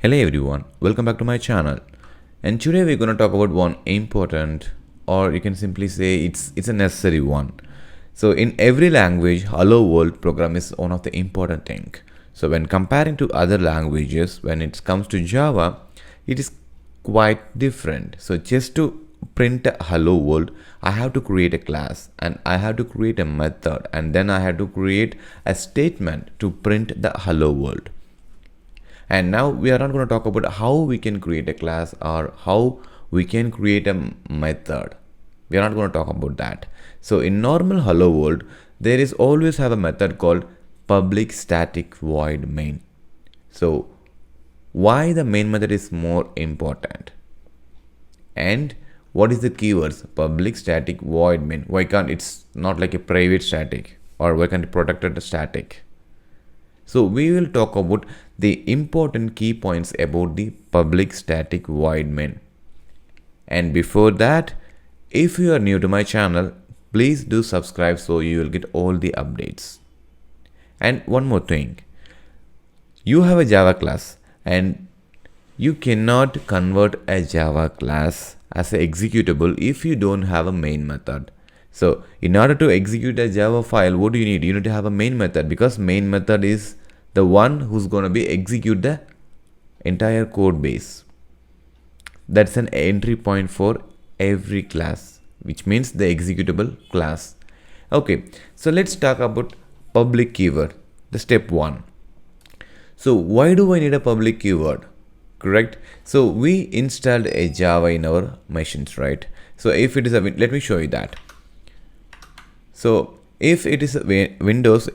Hello everyone, welcome back to my channel. And today we're going to talk about one important, or you can simply say it's a necessary one. So in every language, Hello World program is one of the important thing. So when comparing to other languages, when it comes to Java, it is quite different. So just to print a Hello World, I have to create a class and I have to create a method, and then I have to create a statement to print the Hello World. And now we are not going to talk about how we can create a class or how we can create a method. We are not going to talk about that. So in normal Hello World, there is always have a method called public static void main. So why the main method is more important? And what is the keywords? Public static void main. Why can't it's not like a private static, or why can't it protected static? So we will talk about the important key points about the public static void main. And before that, if you are new to my channel, please do subscribe so you will get all the updates. And one more thing, you have a Java class and you cannot convert a Java class as an executable if you don't have a main method. So in order to execute a Java file, what do you need? You need to have a main method, because main method is the one who's going to be execute the entire code base. That's an entry point for every class, which means the executable class. Okay, so let's talk about public keyword, the step 1. So why do I need a public keyword? Correct. So we installed a Java in our machines, right? So if it is a, let me show you that. So if it is a Windows,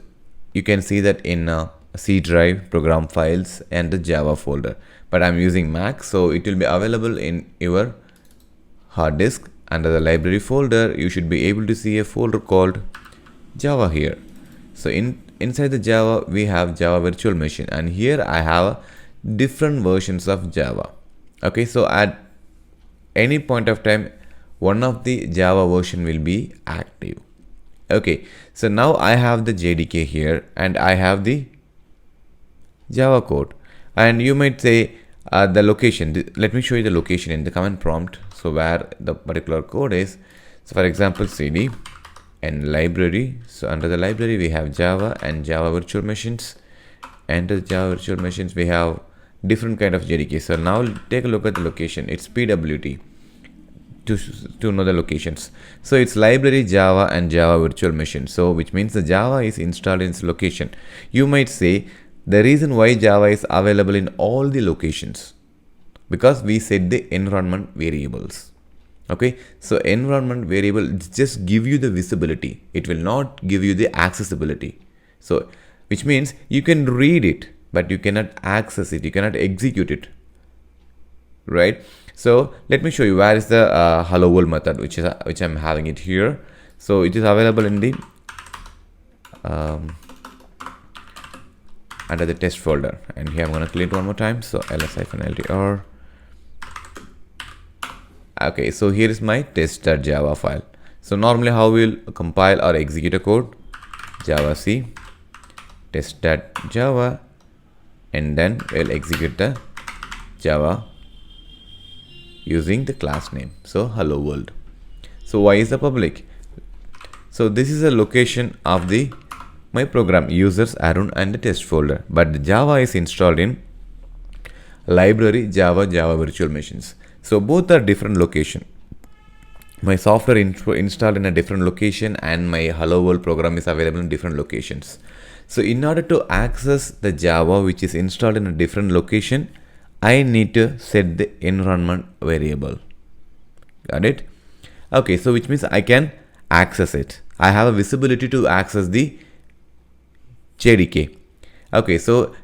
you can see that in C drive, program files, and the Java folder. But I'm using Mac, so it will be available in your hard disk. Under the library folder, you should be able to see a folder called Java here. So inside the Java, we have Java virtual machine, and here I have different versions of Java. Okay, so at any point of time, one of the Java version will be active. Okay, so now I have the JDK here and I have the Java code, and you might say the location. Let me show you the location in the command prompt, so where the particular code is. So for example, cd and library. So under the library we have Java and Java virtual machines, and the Java virtual machines we have different kind of JDK. So now take a look at the location. It's PWT to know the locations. So it's library, Java, and Java virtual machine. So which means the Java is installed in its location. You might say the reason why Java is available in all the locations, because we set the environment variables. Okay, so environment variable just give you the visibility. It will not give you the accessibility. So which means you can read it, but you cannot access it. You cannot execute it. Right? So let me show you where is the hello world method, which I'm having it here. So it is available in the under the test folder, and here I'm going to clean it one more time. So ls-ltr. Okay, so here is my test.java file. So normally how we'll compile or execute a code, java c test.java, and then we'll execute the Java using the class name, so hello world. So why is the public? So this is a location of the my program, users, Arun, and the test folder, but the Java is installed in library, Java virtual machines. So both are different location. My software installed in a different location, and my hello world program is available in different locations. So in order to access the Java which is installed in a different location, I need to set the environment variable. Got it? Okay, so which means I can access it. I have a visibility to access the JDK. Okay, so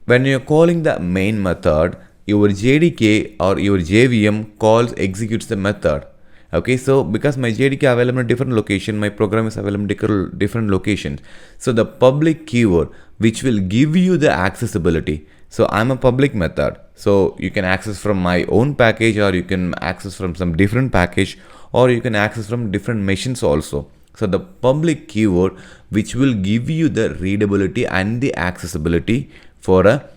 when you're calling the main method, your JDK or your JVM calls executes the method. Okay, so because my JDK available in different location, my program is available in different locations. So the public keyword which will give you the accessibility. So I'm a public method, so you can access from my own package, or you can access from some different package, or you can access from different machines also. So the public keyword which will give you the readability and the accessibility for a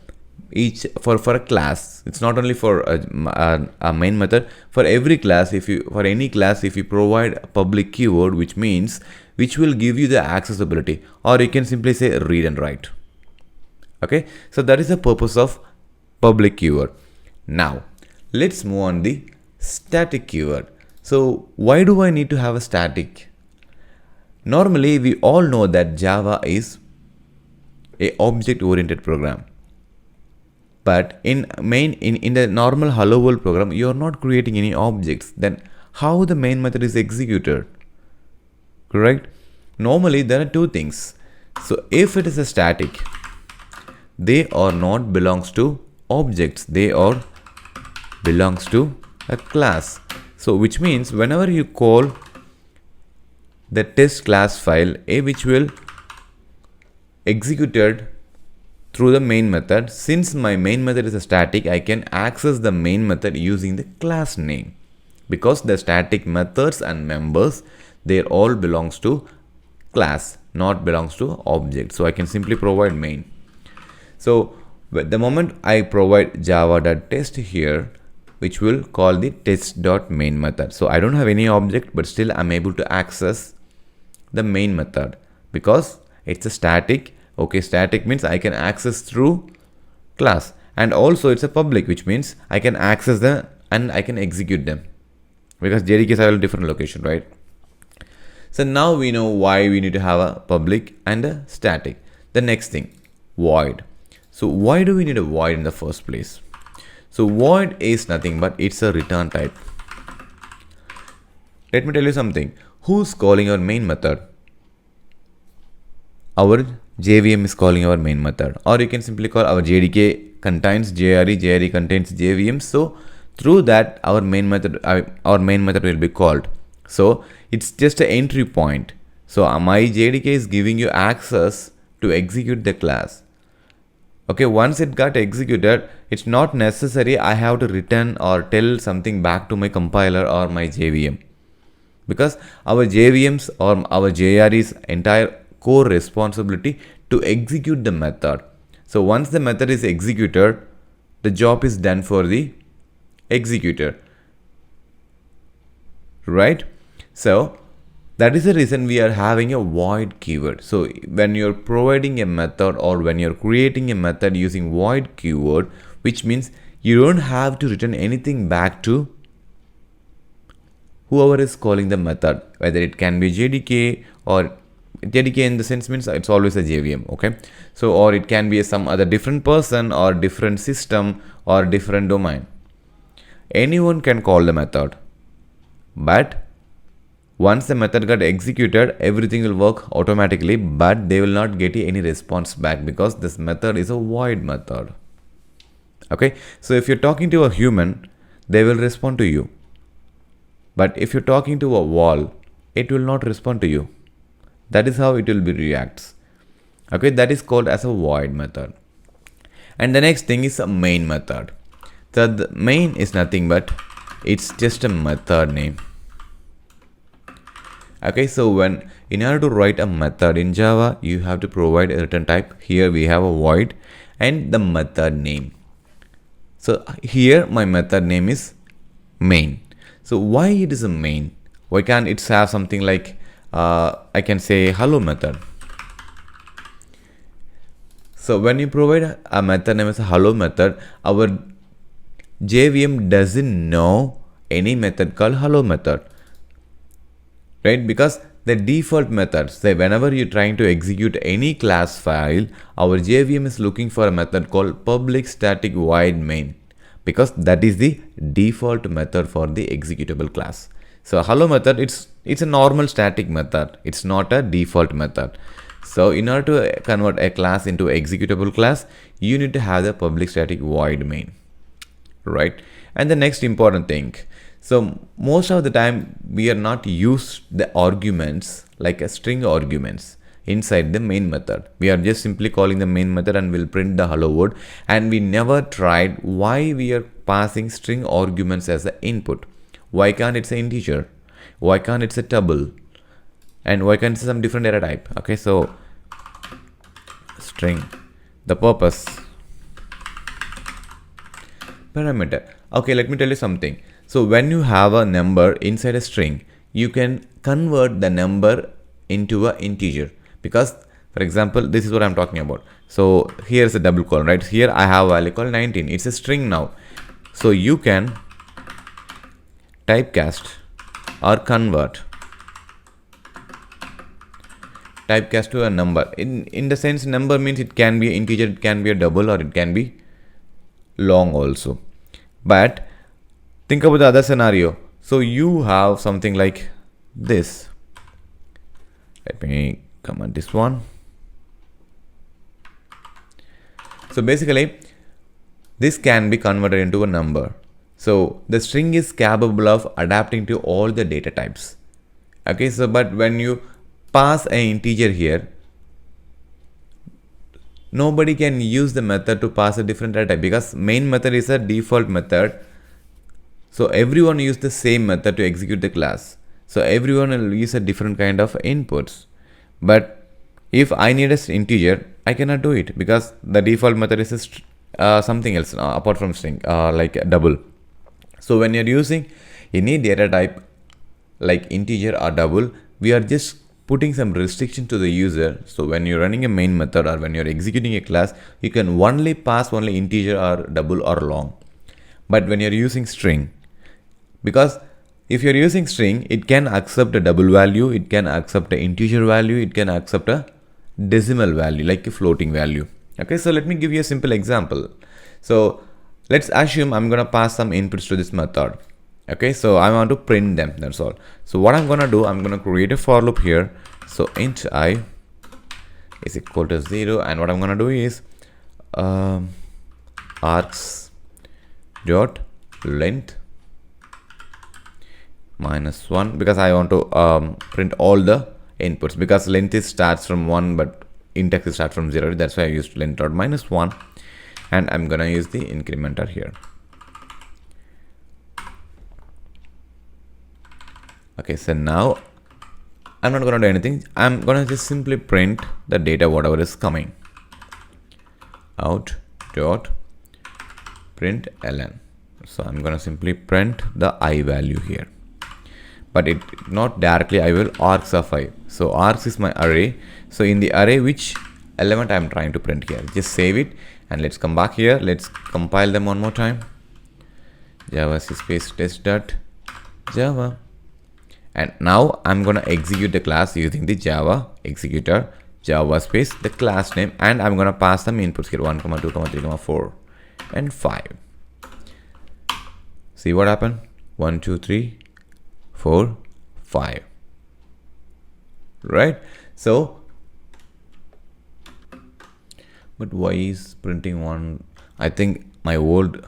each for a class. It's not only for a main method. For every class, for any class, if you provide a public keyword, which will give you the accessibility, or you can simply say read and write. Okay, so that is the purpose of public keyword. Now let's move on the static keyword. So why do I need to have a static? Normally we all know that Java is a object oriented program, but in the normal hello world program, you are not creating any objects. Then how the main method is executed? Correct? Normally there are two things. So if it is a static, they are not belongs to objects, they are belongs to a class. So which means whenever you call the test class file, which will executed through the main method, since my main method is a static, I can access the main method using the class name, because the static methods and members, they all belongs to class, not belongs to object. So I can simply provide main. So the moment I provide java.test here, which will call the test.main method. So I don't have any object, but still I'm able to access the main method because it's a static. Okay, static means I can access through class, and also it's a public, which means I can access them and I can execute them, because JDKs have a different location, right? So now we know why we need to have a public and a static. The next thing, void. So why do we need a void in the first place? So void is nothing but it's a return type. Let me tell you something. Who's calling our main method? Our JVM is calling our main method, or you can simply call our JDK contains JRE, JRE contains JVM. So through that our main method will be called. So it's just an entry point. So my JDK is giving you access to execute the class. Okay, once it got executed, it's not necessary I have to return or tell something back to my compiler or my JVM, because our JVM's or our JRE's entire core responsibility to execute the method. So once the method is executed, the job is done for the executor, right? So that is the reason we are having a void keyword. So when you're providing a method or when you're creating a method using void keyword, which means you don't have to return anything back to whoever is calling the method, whether it can be JDK, or JDK in the sense means it's always a JVM, okay? So, or it can be some other different person or different system or different domain. Anyone can call the method, but once the method got executed, everything will work automatically, but they will not get any response back because this method is a void method. Okay, so if you're talking to a human, they will respond to you. But if you're talking to a wall, it will not respond to you. That is how it will be reacts. Okay, that is called as a void method. And the next thing is a main method. So the main is nothing but it's just a method name. Okay, so in order to write a method in Java, you have to provide a return type. Here we have a void and the method name. So here my method name is main. So why it is a main? Why can't it have something like I can say hello method? So when you provide a method name as a hello method, our JVM doesn't know any method called hello method. Right, because the default method, say whenever you're trying to execute any class file, our JVM is looking for a method called public static void main, because that is the default method for the executable class. So hello method, it's a normal static method, it's not a default method. So in order to convert a class into executable class, you need to have the public static void main, right? And the next important thing, so most of the time we are not used the arguments like a string arguments inside the main method. We are just simply calling the main method and we'll print the hello world, and we never tried why we are passing string arguments as the input. Why can't it's an integer? Why can't it's a tuple? And why can't it's some different data type? Okay, so string, the purpose parameter. Okay, let me tell you something. So when you have a number inside a string, you can convert the number into an integer, because for example, this is what I'm talking about. So here's a double colon, right? Here I have a value called 19. It's a string now. So you can typecast or convert typecast to a number. In the sense, number means it can be an integer, it can be a double, or it can be long also. But think about the other scenario. So you have something like this. Let me comment this one. So basically, this can be converted into a number. So the string is capable of adapting to all the data types. Okay, so but when you pass an integer here, nobody can use the method to pass a different data type, because main method is a default method. So everyone use the same method to execute the class. So everyone will use a different kind of inputs. But if I need an integer, I cannot do it, because the default method is something else apart from string, like a double. So when you're using any data type like integer or double, we are just putting some restriction to the user. So when you're running a main method or when you're executing a class, you can only pass only integer or double or long. But when you're using string, because if you're using string, it can accept a double value, it can accept an integer value, it can accept a decimal value like a floating value. Okay, so let me give you a simple example. So let's assume I'm gonna pass some inputs to this method. Okay, so I want to print them, that's all. So what I'm gonna do, I'm gonna create a for loop here. So int I is equal to 0, and what I'm gonna do is args dot length -1, because I want to print all the inputs, because length is starts from 1 but index is start from 0. That's why I used length dot -1, and I'm gonna use the incrementer here. Okay, so now I'm not gonna do anything. I'm gonna just simply print the data whatever is coming. Out dot print ln. So I'm gonna simply print the I value here, but it not directly I will args of I. So args is my array. So in the array, which element I'm trying to print here, just save it, and let's come back here. Let's compile them one more time. Java space test dot java, and now I'm gonna execute the class using the Java executor, Java space the class name, and I'm gonna pass some inputs here 1, 2, 3, 4, and 5. See what happened? 1, 2, 3, 4, 5. Right? So, but why is printing 1? I think my old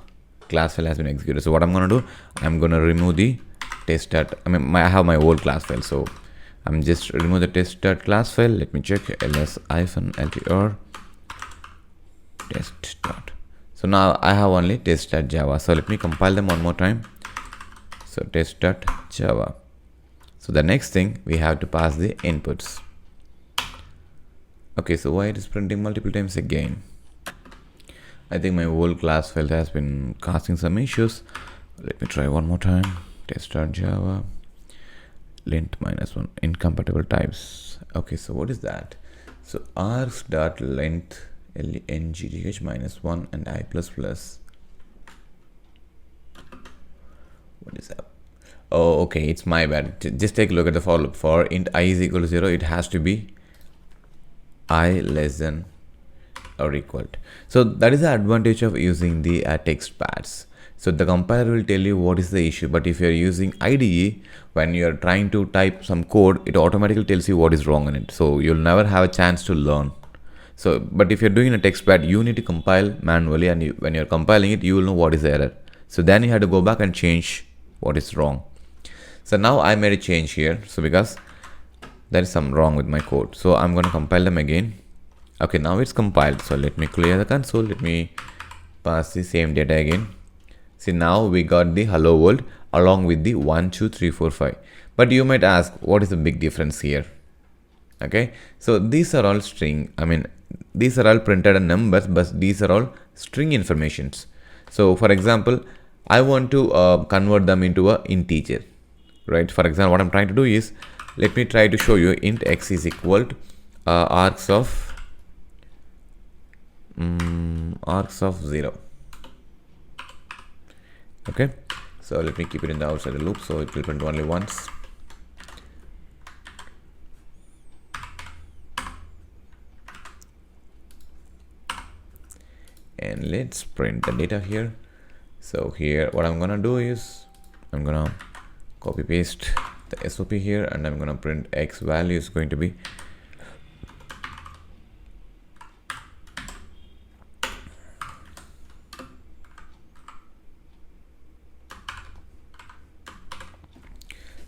class file has been executed. So what I'm gonna do, I'm gonna remove the test dot. I have my old class file, so I'm just remove the test dot class file. Let me check ls-ltr test dot. So now I have only test dot java. So let me compile them one more time. So test dot java. So the next thing, we have to pass the inputs. Okay, so why it is printing multiple times again? I think my old class file has been causing some issues. Let me try one more time. Test.java length -1 incompatible types. Okay, so what is that? So args.length ngth -1 and I++. What is that? Oh, okay, it's my bad. Just take a look at the for loop. For int I is equal to 0, it has to be I less than or equal to. So that is the advantage of using the text pads. So the compiler will tell you what is the issue, but if you're using IDE, when you're trying to type some code, it automatically tells you what is wrong in it. So you'll never have a chance to learn. So, but if you're doing a text pad, you need to compile manually, and when you're compiling it, you will know what is the error. So then you have to go back and change what is wrong. So now I made a change here. So because there is some wrong with my code. So I'm going to compile them again. Okay, now it's compiled. So let me clear the console. Let me pass the same data again. See, now we got the hello world along with the 1, 2, 3, 4, 5. But you might ask, what is the big difference here? Okay, so these are all string. These are all printed numbers, but these are all string informations. So for example, I want to convert them into a integer, right? For example, what I'm trying to do is, let me try to show you int x is equal to args of 0. Okay, so let me keep it in the outside the loop, so it will print only once. And let's print the data here. So here what I'm gonna do is, I'm gonna copy paste the SOP here, and I'm gonna print x value is going to be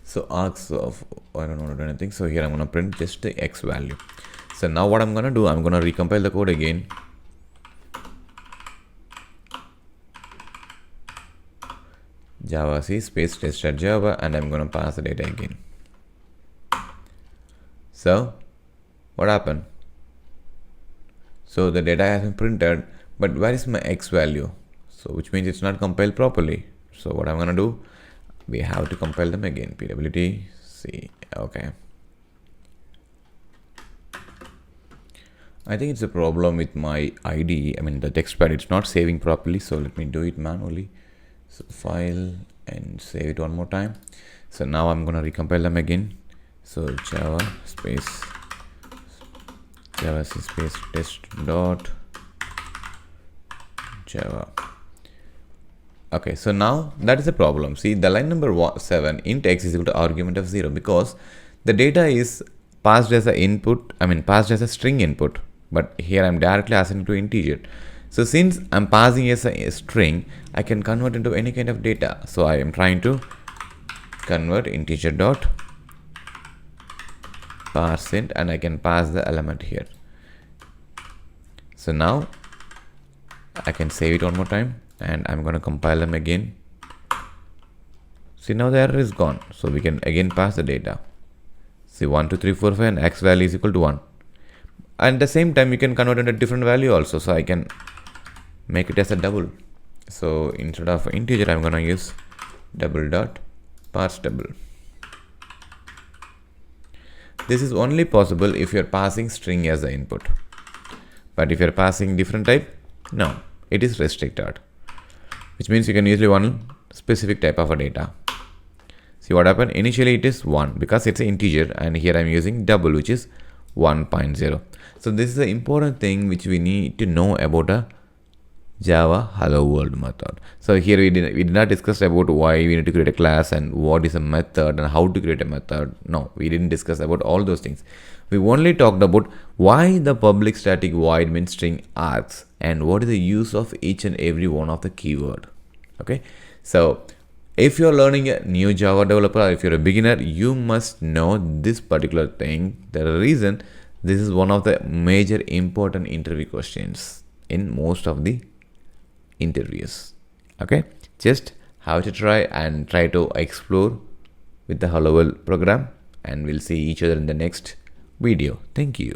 so args of, I don't want to do anything, so here I'm gonna print just the x value. So now what I'm gonna do, I'm gonna recompile the code again. Java C space test.java, and I'm gonna pass the data again. So what happened? So the data has been printed, but where is my x value? So which means it's not compiled properly. So what I'm gonna do, we have to compile them again. Pwd C. Okay, I think it's a problem with my IDE. I mean the text pad, it's not saving properly, so let me do it manually. So file and save it one more time. So now I'm gonna recompile them again. So Java C space test dot Java. Okay, so now that is a problem. See, the line number 7, int x is equal to argument of 0, because the data is passed as a input, I mean passed as a string input, but here I'm directly asking to integer. So since I'm passing as a string, I can convert into any kind of data. So I am trying to convert integer dot parse int, and I can pass the element here. So now I can save it one more time, and I'm going to compile them again. See, now the error is gone, so we can again pass the data. See, 1 2 3 4 5, and x value is equal to 1. And at the same time, you can convert into a different value also, so I can make it as a double. So instead of integer, I'm gonna use double dot parse double. This is only possible if you're passing string as the input, but if you're passing different type, no, it is restricted, which means you can use one specific type of a data. See what happened? Initially it is 1 because it's an integer, and here I'm using double, which is 1.0. So this is the important thing which we need to know about a Java hello world method. So here we did not discuss about why we need to create a class and what is a method and how to create a method. No, we didn't discuss about all those things. We only talked about why the public static void main string args and what is the use of each and every one of the keyword. Okay, so if you're learning a new Java developer, or if you're a beginner, you must know this particular thing. The reason this is one of the major important interview questions in most of the interviews. Okay, just have to try and try to explore with the Hello World program, and we'll see each other in the next video. Thank you.